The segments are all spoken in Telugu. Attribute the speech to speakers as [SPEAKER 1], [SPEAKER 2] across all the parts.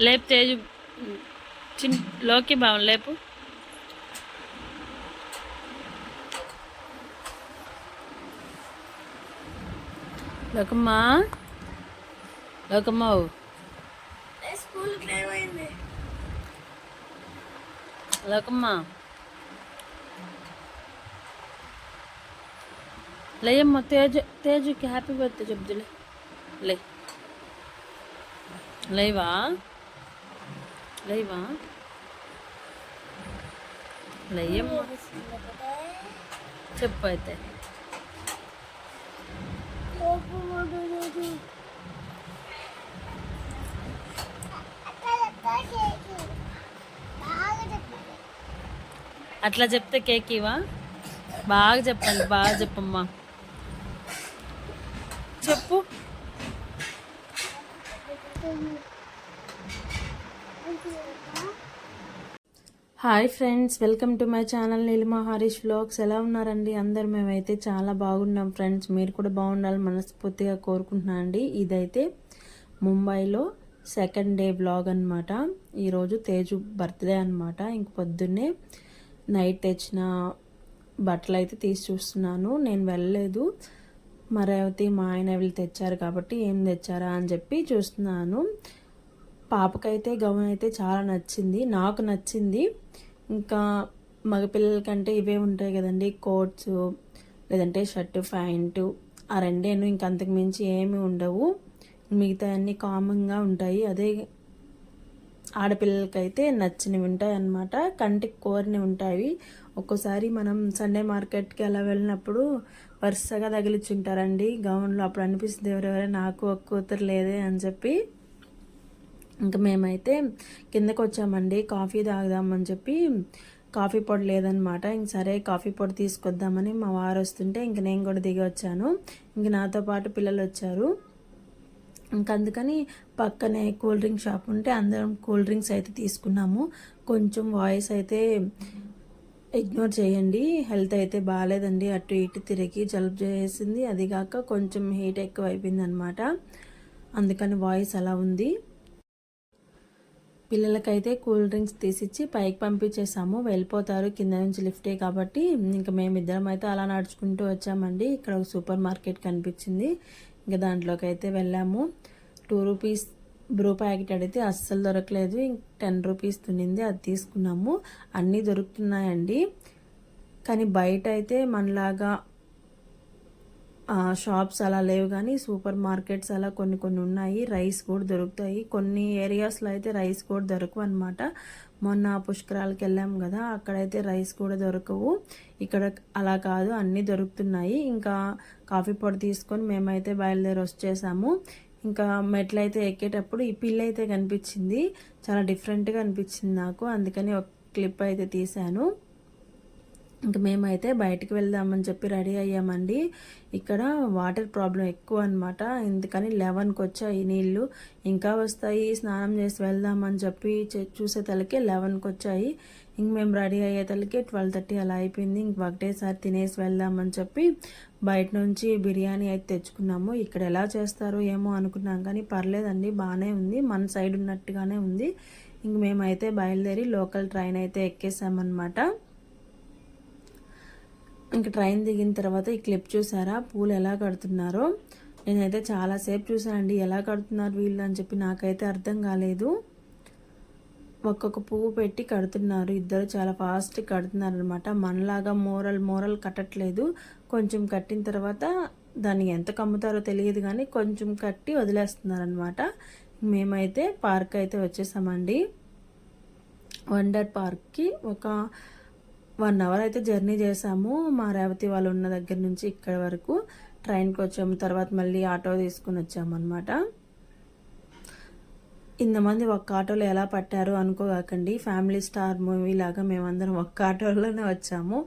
[SPEAKER 1] లేపు తేజు లోకి బావం లేపు. లోకమ్మా లోకమ్మ లోకమ్మ లేయమ్మ. తేజుకి హ్యాపీ బర్త్డే చెప్తులే. లే లేవా లేవా లేయమ్మ. చెప్పు అయితే. అట్లా చెప్తే కేక్ ఇవా? బాగా చెప్పండి, బాగా చెప్పమ్మా. చెప్పు. Hi friends, welcome to my channel Neelima Harish vlogs. ఎలా ఉన్నారండి అందరు? మేమైతే చాలా బాగున్నాం ఫ్రెండ్స్. మీరు కూడా బాగుండాలి మనస్ఫూర్తిగా కోరుకుంటున్నాను అండి. ఇదైతే ముంబైలో సెకండ్ డే వ్లాగ్ అనమాట. ఈరోజు తేజు బర్త్డే అనమాట. ఇంక పొద్దున్నే నైట్ తెచ్చిన బట్టలు అయితే తీసి చూస్తున్నాను. నేను వెళ్ళలేదు, మరేవతి మా ఆయన వీళ్ళు తెచ్చారు కాబట్టి ఏం తెచ్చారా అని చెప్పి చూస్తున్నాను. పాపకైతే గౌన్ అయితే చాలా నచ్చింది, నాకు నచ్చింది. ఇంకా మగపిల్లల కంటే ఇవే ఉంటాయి కదండి, కోట్స్ లేదంటే షర్టు ప్యాంటు, ఆ రెండేను. ఇంక అంతకు మించి ఏమి ఉండవు, మిగతా అన్నీ కామన్గా ఉంటాయి. అదే ఆడపిల్లలకైతే నచ్చినవి ఉంటాయి అన్నమాట, కంటికి కోరిని ఉంటాయి. ఒక్కోసారి మనం సండే మార్కెట్కి అలా వెళ్ళినప్పుడు వరుసగా తగిలిచ్చుంటారండి గౌన్లో. అప్పుడు అనిపిస్తుంది ఎవరెవరే నాకు ఒక కూతురు లేదే అని చెప్పి. ఇంకా మేమైతే కిందకు వచ్చామండి, కాఫీ తాగుదామని చెప్పి. కాఫీ పొడి లేదనమాట. ఇంక సరే కాఫీ పొడి తీసుకొద్దామని మా వారు వస్తుంటే ఇంక నేను కూడా దిగి వచ్చాను. ఇంక నాతో పాటు పిల్లలు వచ్చారు. ఇంక అందుకని పక్కనే కూల్ డ్రింక్ షాప్ ఉంటే అందరం కూల్ డ్రింక్స్ అయితే తీసుకున్నాము. కొంచెం వాయిస్ అయితే ఇగ్నోర్ చేయండి, హెల్త్ అయితే బాగాలేదండి. అటు ఇటు తిరిగి జలుబు చేసింది, అదిగాక కొంచెం హీట్ ఎక్కువ అయిపోయింది అనమాట. అందుకని వాయిస్ అలా ఉంది. పిల్లలకైతే కూల్ డ్రింక్స్ తీసిచ్చి పైకి పంపించేసాము, వెళ్ళిపోతారు, కింద నుంచి లిఫ్టే కాబట్టి. ఇంకా మేమిద్దరం అయితే అలా నడుచుకుంటూ వచ్చామండి. ఇక్కడ ఒక సూపర్ మార్కెట్ కనిపించింది, ఇంకా దాంట్లోకి అయితే వెళ్ళాము. 2 రూపీస్ బ్రూ ప్యాకెట్ అడిగితే అస్సలు దొరకలేదు. 10 రూపీస్ తునింది, అది తీసుకున్నాము. అన్నీ దొరుకుతున్నాయండి, కానీ బయట అయితే మనలాగా షాప్స్ అలా లేవు, కానీ సూపర్ మార్కెట్స్ అలా కొన్ని కొన్ని ఉన్నాయి. రైస్ కూడా దొరుకుతాయి, కొన్ని ఏరియాస్లో అయితే రైస్ కూడా దొరకవు అనమాట. మొన్న పుష్కరాలకు వెళ్ళాము కదా, అక్కడైతే రైస్ కూడా దొరకవు. ఇక్కడ అలా కాదు, అన్నీ దొరుకుతున్నాయి. ఇంకా కాఫీ పొడి తీసుకొని మేమైతే బయలుదేరి వచ్చేసాము. ఇంకా మెట్లయితే ఎక్కేటప్పుడు ఈ పిల్ల అయితే కనిపించింది, చాలా డిఫరెంట్గా అనిపించింది నాకు, అందుకని ఒక క్లిప్ అయితే తీశాను. ఇంక మేమైతే బయటికి వెళ్దామని చెప్పి రెడీ అయ్యామండి. ఇక్కడ వాటర్ ప్రాబ్లం ఎక్కువ అనమాట, ఎందుకని 11కి వచ్చాయి నీళ్ళు. ఇంకా వస్తాయి, స్నానం చేసి వెళ్దామని చెప్పి చూసే తలకి 11కి వచ్చాయి. ఇంక మేము రెడీ అయ్యే తలకి 12:30 అలా అయిపోయింది. ఇంక ఒకటేసారి తినేసి వెళ్దామని చెప్పి బయట నుంచి బిర్యానీ అయితే తెచ్చుకున్నాము. ఇక్కడ ఎలా చేస్తారో ఏమో అనుకున్నాం, కానీ పర్లేదండి, బాగానే ఉంది, మన సైడ్ ఉన్నట్టుగానే ఉంది. ఇంక మేమైతే బయలుదేరి లోకల్ ట్రైన్ అయితే ఎక్కేసామన్నమాట. ఇంక ట్రైన్ దిగిన తర్వాత ఈ క్లిప్ చూసారా, పూలు ఎలా కడుతున్నారో. నేనైతే చాలాసేపు చూసానండి, ఎలా కడుతున్నారు వీళ్ళు అని చెప్పి, నాకైతే అర్థం కాలేదు. ఒక్కొక్క పువ్వు పెట్టి కడుతున్నారు, ఇద్దరు చాలా ఫాస్ట్ కడుతున్నారు అనమాట. మనలాగా మోరల్ కట్టట్లేదు, కొంచెం కట్టిన తర్వాత దాన్ని ఎంత కమ్ముతారో తెలియదు, కానీ కొంచెం కట్టి వదిలేస్తున్నారు అనమాట. మేమైతే పార్క్ అయితే వచ్చేసామండి. వండర్ పార్క్కి ఒక 1 అవర్ అయితే జర్నీ చేసాము, మా రేవతి వాళ్ళు ఉన్న దగ్గర నుంచి ఇక్కడ వరకు. ట్రైన్కి వచ్చాము, తర్వాత మళ్ళీ ఆటో తీసుకుని వచ్చాము అనమాట. ఇంతమంది ఒక్క ఆటోలో ఎలా పట్టారు అనుకోకండి, ఫ్యామిలీ స్టార్ మూవీ లాగా మేమందరం ఒక్క ఆటోలోనే వచ్చాము.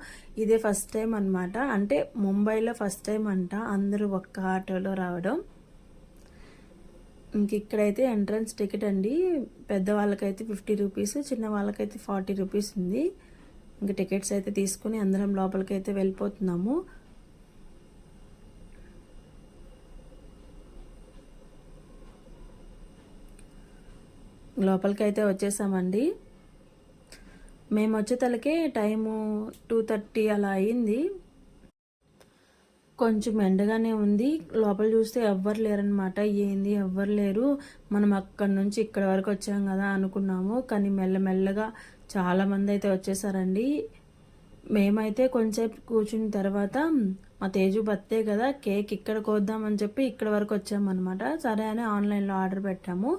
[SPEAKER 1] ఇదే ఫస్ట్ టైం అనమాట, అంటే ముంబైలో ఫస్ట్ టైం అంట అందరూ ఒక్క ఆటోలో రావడం. ఇంక ఇక్కడైతే ఎంట్రన్స్ టికెట్ అండి, పెద్దవాళ్ళకైతే 50 రూపీస్, చిన్న వాళ్ళకైతే 40 రూపీస్ ఉంది. ఇంకా టికెట్స్ అయితే తీసుకుని అందరం లోపలికి అయితే వెళ్ళిపోతున్నాము. లోపలికైతే వచ్చేసామండి. మేము వచ్చేతలకే టైము 2:30 అలా అయింది. కొంచెం ఎండగానే ఉంది. లోపల చూస్తే ఎవ్వరు లేరనమాట. ఏంది ఎవ్వరు లేరు, మనం అక్కడి నుంచి ఇక్కడ వరకు వచ్చాం కదా అనుకున్నాము. కానీ మెల్లమెల్లగా చాలామంది అయితే వచ్చేసారండి. మేమైతే కొంచెంసేపు కూర్చున్న తర్వాత మా తేజు బర్త్డే కదా, కేక్ ఇక్కడ కోద్దామని చెప్పి ఇక్కడ వరకు వచ్చామన్నమాట. సరే అని ఆన్లైన్లో ఆర్డర్ పెట్టాము.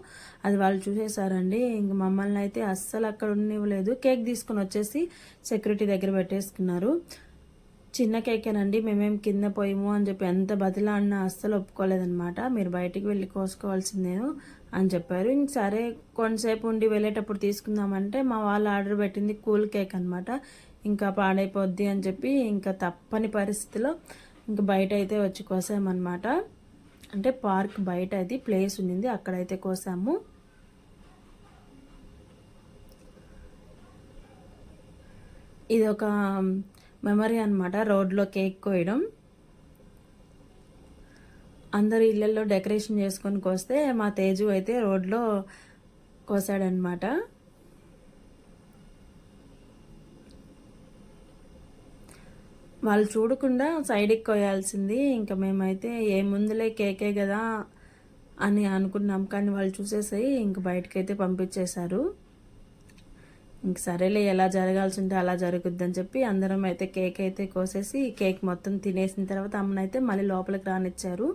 [SPEAKER 1] అది వాళ్ళు చూసేసారండి. ఇంక మమ్మల్ని అయితే అస్సలు అక్కడ ఉండనివ్వలేదు. కేక్ తీసుకుని వచ్చేసి సెక్యూరిటీ దగ్గర పెట్టేసుకున్నారు. చిన్న కేకేనండి, మేమేం కింద పోయాము అని చెప్పి ఎంత బతిలాడినా అస్సలు ఒప్పుకోలేదనమాట. మీరు బయటికి వెళ్ళి కోసుకోవాల్సిందేను అని చెప్పారు. ఇంక సరే కొంతసేపు ఉండి వెళ్ళేటప్పుడు తీసుకుందామంటే మా వాళ్ళు ఆర్డర్ పెట్టింది కూల్ కేక్ అనమాట. ఇంకా పాడైపోద్ది అని చెప్పి ఇంకా తప్పని పరిస్థితిలో ఇంక బయట అయితే వచ్చి కోసామన్నమాట. అంటే పార్క్ బయట అది ప్లేస్ ఉండింది, అక్కడైతే కోసాము. ఇది ఒక మెమరీ అనమాట, రోడ్లో కేక్ కోయడం. అందరు ఇళ్ళల్లో డెకరేషన్ చేసుకొని కోస్తే మా తేజు అయితే రోడ్లో కోసాడనమాట. వాళ్ళు చూడకుండా సైడ్కి కోయాల్సింది. ఇంకా మేమైతే ఏముందులే కేకే కదా అని అనుకున్నాం, కానీ వాళ్ళు చూసేసి ఇంక బయటకైతే పంపించేశారు. ఇంక సరేలే, ఎలా జరగాల్సి ఉంటే అలా జరుగుద్దని చెప్పి అందరం అయితే కేక్ అయితే కోసేసి కేక్ మొత్తం తినేసిన తర్వాత అమ్మనైతే మళ్ళీ లోపలికి రానిచ్చారు.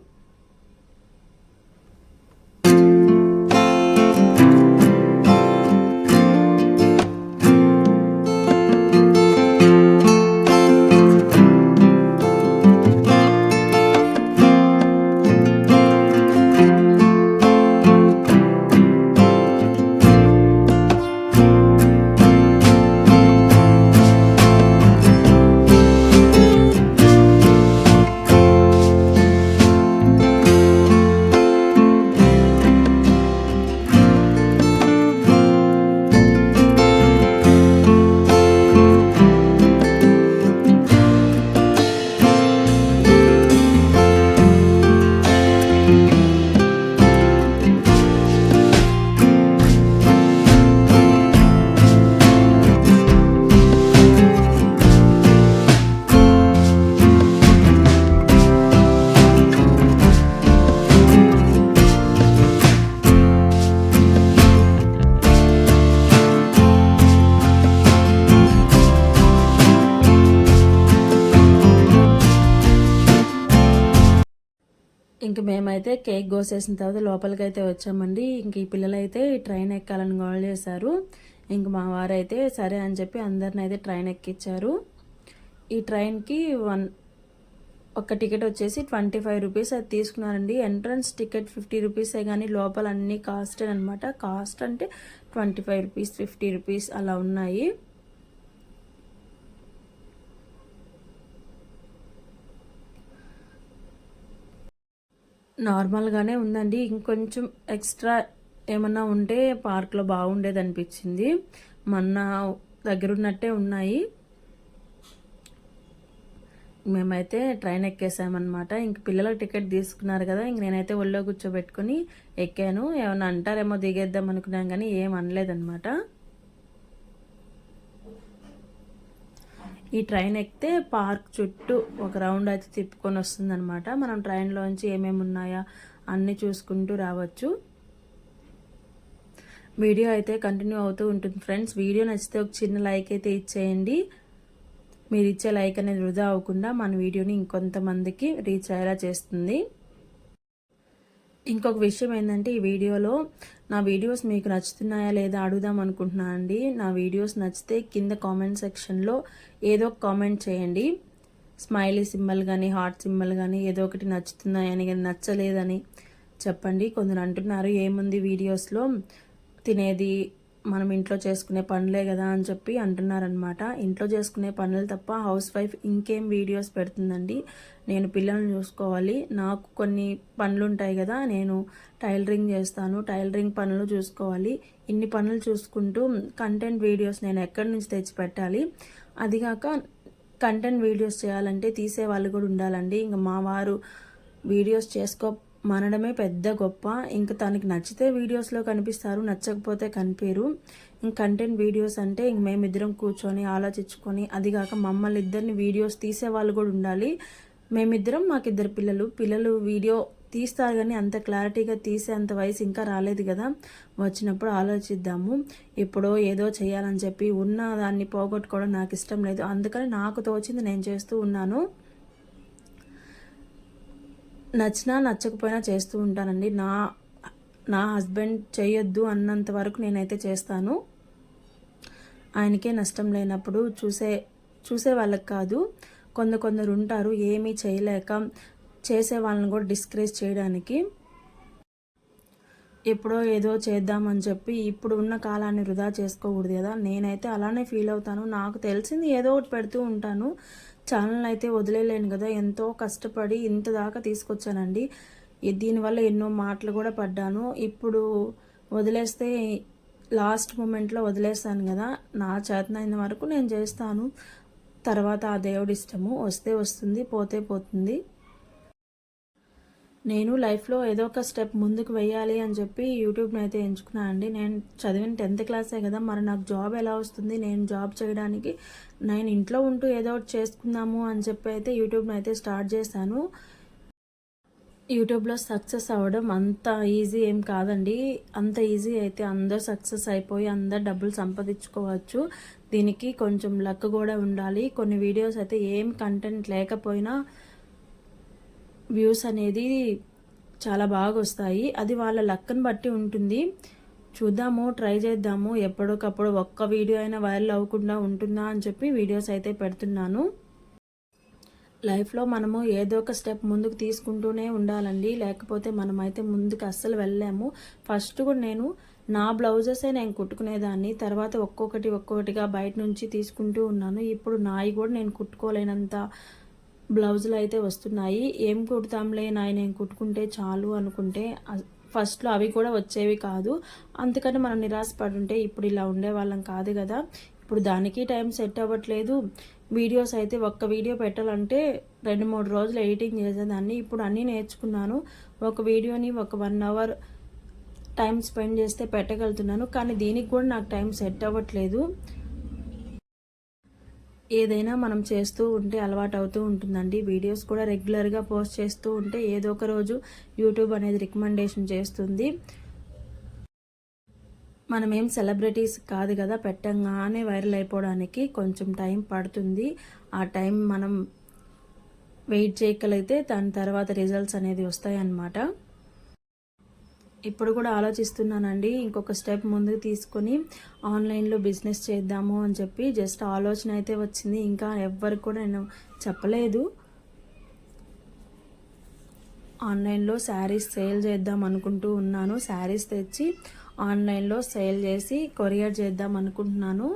[SPEAKER 1] ఇంక మేమైతే కేక్ కోసేసిన తర్వాత లోపలికి అయితే వచ్చామండి. ఇంక ఈ పిల్లలైతే ట్రైన్ ఎక్కాలని గోల్ చేశారు. ఇంక మా వారైతే సరే అని చెప్పి అందరిని అయితే ట్రైన్ ఎక్కించారు. ఈ ట్రైన్కి ఒక టికెట్ వచ్చేసి 25 రూపీస్ అది తీసుకున్నారండి. ఎంట్రన్స్ టికెట్ 50 రూపీసే కానీ లోపల అన్ని కాస్ట్ అనమాట. కాస్ట్ అంటే 25 రూపీస్ 50 రూపీస్ అలా ఉన్నాయి. నార్మల్గానే ఉందండి. ఇంకొంచెం ఎక్స్ట్రా ఏమన్నా ఉంటే పార్క్లో బాగుండేది అనిపించింది. మొన్న దగ్గరున్నట్టే ఉన్నాయి. మేమైతే ట్రైన్ ఎక్కేసామన్నమాట. ఇంక పిల్లలకు టికెట్ తీసుకున్నారు కదా, ఇంక నేనైతే ఒళ్ళో కూర్చోబెట్టుకుని ఎక్కాను. ఏమన్నా అంటారేమో దిగేద్దాం అనుకున్నాం కానీ ఏం అనలేదన్నమాట. ఈ ట్రైన్ ఎక్కితే పార్క్ చుట్టూ ఒక రౌండ్ అయితే తిప్పుకొని వస్తుంది అనమాట. మనం ట్రైన్లోంచి ఏమేమి ఉన్నాయా అన్నీ చూసుకుంటూ రావచ్చు. వీడియో అయితే కంటిన్యూ అవుతూ ఉంటుంది ఫ్రెండ్స్. వీడియో నచ్చితే ఒక చిన్న లైక్ అయితే ఇచ్చేయండి. మీరు ఇచ్చే లైక్ అనేది వృధా అవ్వకుండా మన వీడియోని ఇంకొంతమందికి రీచ్ అయ్యేలా చేస్తుంది. ఇంకొక విషయం ఏంటంటే, ఈ వీడియోలో నా వీడియోస్ మీకు నచ్చుతున్నాయా లేదా అడుగుదాం అనుకుంటున్నాను అండి. నా వీడియోస్ నచ్చితే కింద కామెంట్ సెక్షన్లో ఏదో ఒక కామెంట్ చేయండి. స్మైలీ సింబల్ కానీ హార్ట్ సింబల్ కానీ ఏదో ఒకటి నచ్చుతున్నాయని కానీ నచ్చలేదని చెప్పండి. కొందరు అంటున్నారు ఏముంది వీడియోస్లో, తినేది మనం ఇంట్లో చేసుకునే పనులే కదా అని చెప్పి అంటున్నారనమాట. ఇంట్లో చేసుకునే పనులు తప్ప హౌస్ వైఫ్ ఇంకేం వీడియోస్ పెడుతుందండి. నేను పిల్లల్ని చూసుకోవాలి, నాకు కొన్ని పనులు ఉంటాయి కదా, నేను టైలరింగ్ చేస్తాను, టైలరింగ్ పనులు చూసుకోవాలి. ఇన్ని పనులు చూసుకుంటూ కంటెంట్ వీడియోస్ నేను ఎక్కడి నుంచి తెచ్చి పెట్టాలి. అదిగాక కంటెంట్ వీడియోస్ చేయాలంటే తీసే వాళ్ళు కూడా ఉండాలండి. ఇంకా మా వారు వీడియోస్ మనడమే పెద్ద గొప్ప. ఇంక తనకి నచ్చితే వీడియోస్లో కనిపిస్తారు, నచ్చకపోతే కనిపించరు. ఇంక కంటెంట్ వీడియోస్ అంటే ఇంక మేమిద్దరం కూర్చొని ఆలోచించుకొని, అదిగాక మమ్మల్ని ఇద్దరిని వీడియోస్ తీసేవాళ్ళు కూడా ఉండాలి. మేమిద్దరం, మాకిద్దరు పిల్లలు వీడియో తీస్తారు కానీ అంత క్లారిటీగా తీసే అంత వయసు ఇంకా రాలేదు కదా. వచ్చినప్పుడు ఆలోచిద్దాము. ఎప్పుడో ఏదో చేయాలని చెప్పి ఉన్న దాన్ని పోగొట్టుకోవడం నాకు ఇష్టం లేదు. అందుకని నాకు తోచింది నేను చేస్తూ ఉన్నాను. నచ్చినా నచ్చకపోయినా చేస్తూ ఉంటానండి. నా హస్బెండ్ చేయొద్దు అన్నంత వరకు నేనైతే చేస్తాను. ఆయనకే నష్టం లేనప్పుడు చూసే వాళ్ళకి కాదు, కొందరు ఉంటారు ఏమీ చేయలేక చేసే వాళ్ళని కూడా డిస్కరేజ్ చేయడానికి. ఎప్పుడో ఏదో చేద్దామని చెప్పి ఇప్పుడు ఉన్న కాలాన్ని వృధా చేసుకోకూడదు కదా. నేనైతే అలానే ఫీల్ అవుతాను. నాకు తెలిసింది ఏదో ఒకటి పెడుతూ ఉంటాను. ఛానల్ అయితే వదిలేలేను కదా. ఎంతో కష్టపడి ఇంత దాకా తీసుకొచ్చానండి. దీనివల్ల ఎన్నో మాటలు కూడా పడ్డాను. ఇప్పుడు వదిలేస్తే లాస్ట్ మూమెంట్లో వదిలేస్తాను కదా. నా చేతనైన వరకు నేను చేస్తాను. తర్వాత ఆ దేవుడి ఇష్టము. వస్తే వస్తుంది, పోతే పోతుంది. నేను లైఫ్లో ఏదో ఒక స్టెప్ ముందుకు వెయ్యాలి అని చెప్పి యూట్యూబ్ని అయితే ఎంచుకున్నాను అండి. నేను చదివిన 10th క్లాసే కదా, మరి నాకు జాబ్ ఎలా వస్తుంది? నేను జాబ్ చేయడానికి నేను ఇంట్లో ఉంటూ ఏదో ఒకటి చేసుకుందాము అని చెప్పి అయితే యూట్యూబ్ని అయితే స్టార్ట్ చేశాను. యూట్యూబ్లో సక్సెస్ అవ్వడం అంత ఈజీ ఏం కాదండి. అంత ఈజీ అయితే అందరూ సక్సెస్ అయిపోయి అందరు డబ్బులు సంపాదించుకోవచ్చు. దీనికి కొంచెం లక్ కూడా ఉండాలి. కొన్ని వీడియోస్ అయితే ఏం కంటెంట్ లేకపోయినా వ్యూస్ అనేది చాలా బాగా వస్తాయి. అది వాళ్ళ లక్ని బట్టి ఉంటుంది. చూద్దాము, ట్రై చేద్దాము. ఎప్పటికప్పుడు ఒక్క వీడియో అయినా వైరల్ అవ్వకుండా ఉంటుందా అని చెప్పి వీడియోస్ అయితే పెడుతున్నాను. లైఫ్లో మనము ఏదో ఒక స్టెప్ ముందుకు తీసుకుంటూనే ఉండాలండి. లేకపోతే మనమైతే ముందుకు అస్సలు వెళ్ళలేము. ఫస్ట్ కూడా నేను నా బ్లౌజెసే నేను కుట్టుకునేదాన్ని. తర్వాత ఒక్కొక్కటిగా బయట నుంచి తీసుకుంటూ ఉన్నాను. ఇప్పుడు నాయి కూడా నేను కుట్టుకోలేనంత బ్లౌజులు అయితే వస్తున్నాయి. ఏం కుడతాంలే నేను కుట్టుకుంటే చాలు అనుకుంటే ఫస్ట్లో అవి కూడా వచ్చేవి కాదు. అందుకని మనం నిరాశపడుంటే ఇప్పుడు ఇలా ఉండేవాళ్ళం కాదు కదా. ఇప్పుడు దానికి టైం సెట్ అవ్వట్లేదు. వీడియోస్ అయితే ఒక్క వీడియో పెట్టాలంటే 2-3 రోజులు ఎడిటింగ్ చేసేదాన్ని. ఇప్పుడు అన్నీ నేర్చుకున్నాను. ఒక వీడియోని ఒక 1 అవర్ టైం స్పెండ్ చేస్తే పెట్టగలుగుతున్నాను. కానీ దీనికి కూడా నాకు టైం సెట్ అవ్వట్లేదు. ఏదైనా మనం చేస్తూ ఉంటే అలవాటు అవుతూ ఉంటుందండి. వీడియోస్ కూడా రెగ్యులర్గా పోస్ట్ చేస్తూ ఉంటే ఏదో ఒక రోజు యూట్యూబ్ అనేది రికమెండేషన్ చేస్తుంది. మనం ఏం సెలబ్రిటీస్ కాదు కదా, పెట్టంగానే వైరల్ అయిపోవడానికి కొంచెం టైం పడుతుంది. ఆ టైం మనం వెయిట్ చేయగలిగితే దాని తర్వాత రిజల్ట్స్ అనేది వస్తాయన్నమాట. ఇప్పుడు కూడా ఆలోచిస్తున్నానండి, ఇంకొక స్టెప్ ముందుకు తీసుకొని ఆన్లైన్లో బిజినెస్ చేద్దాము అని చెప్పి జస్ట్ ఆలోచన అయితే వచ్చింది. ఇంకా ఎవ్వరికి కూడా నేను చెప్పలేదు. ఆన్లైన్లో శారీస్ సేల్ చేద్దాం అనుకుంటూ ఉన్నాను. శారీస్ తెచ్చి ఆన్లైన్లో సేల్ చేసి కొరియర్ చేద్దాం అనుకుంటున్నాను.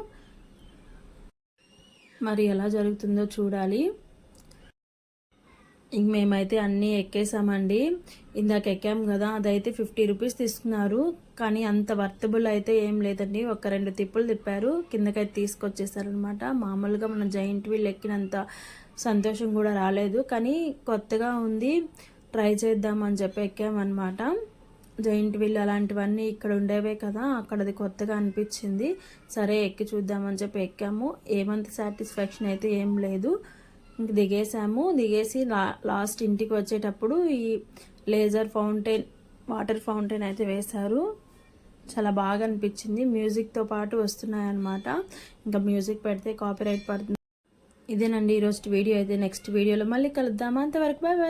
[SPEAKER 1] మరి ఎలా జరుగుతుందో చూడాలి. ఇంక మేమైతే అన్నీ ఎక్కేసామండి. ఇందాక ఎక్కాము కదా, అదైతే 50 రూపీస్ తీసుకున్నారు. కానీ అంత వర్తబుల్ అయితే ఏం లేదండి. ఒక 2 తిప్పులు తిప్పారు, కిందకైతే తీసుకొచ్చేసారనమాట. మామూలుగా మన జైంట్ వీల్ ఎక్కినంత సంతోషం కూడా రాలేదు. కానీ కొత్తగా ఉంది, ట్రై చేద్దామని చెప్పి ఎక్కామన్నమాట. జైంట్ వీల్ అలాంటివన్నీ ఇక్కడ ఉండేవే కదా, అక్కడ అది కొత్తగా అనిపించింది. సరే ఎక్కి చూద్దామని చెప్పి ఎక్కాము. ఏమంత సాటిస్ఫాక్షన్ అయితే ఏం లేదు. ఇంక దిగేసి లాస్ట్ ఇంటికి వచ్చేటప్పుడు ఈ లేజర్ ఫౌంటైన్, వాటర్ ఫౌంటైన్ అయితే వేశారు. చాలా బాగా అనిపించింది. మ్యూజిక్తో పాటు వస్తున్నాయన్నమాట. ఇంకా మ్యూజిక్ పెడితే కాపీరైట్ పడుతుంది. ఇదేనండి ఈరోజు వీడియో అయితే. నెక్స్ట్ వీడియోలో మళ్ళీ కలుద్దామా, అంతవరకు బాయ్ బాయ్.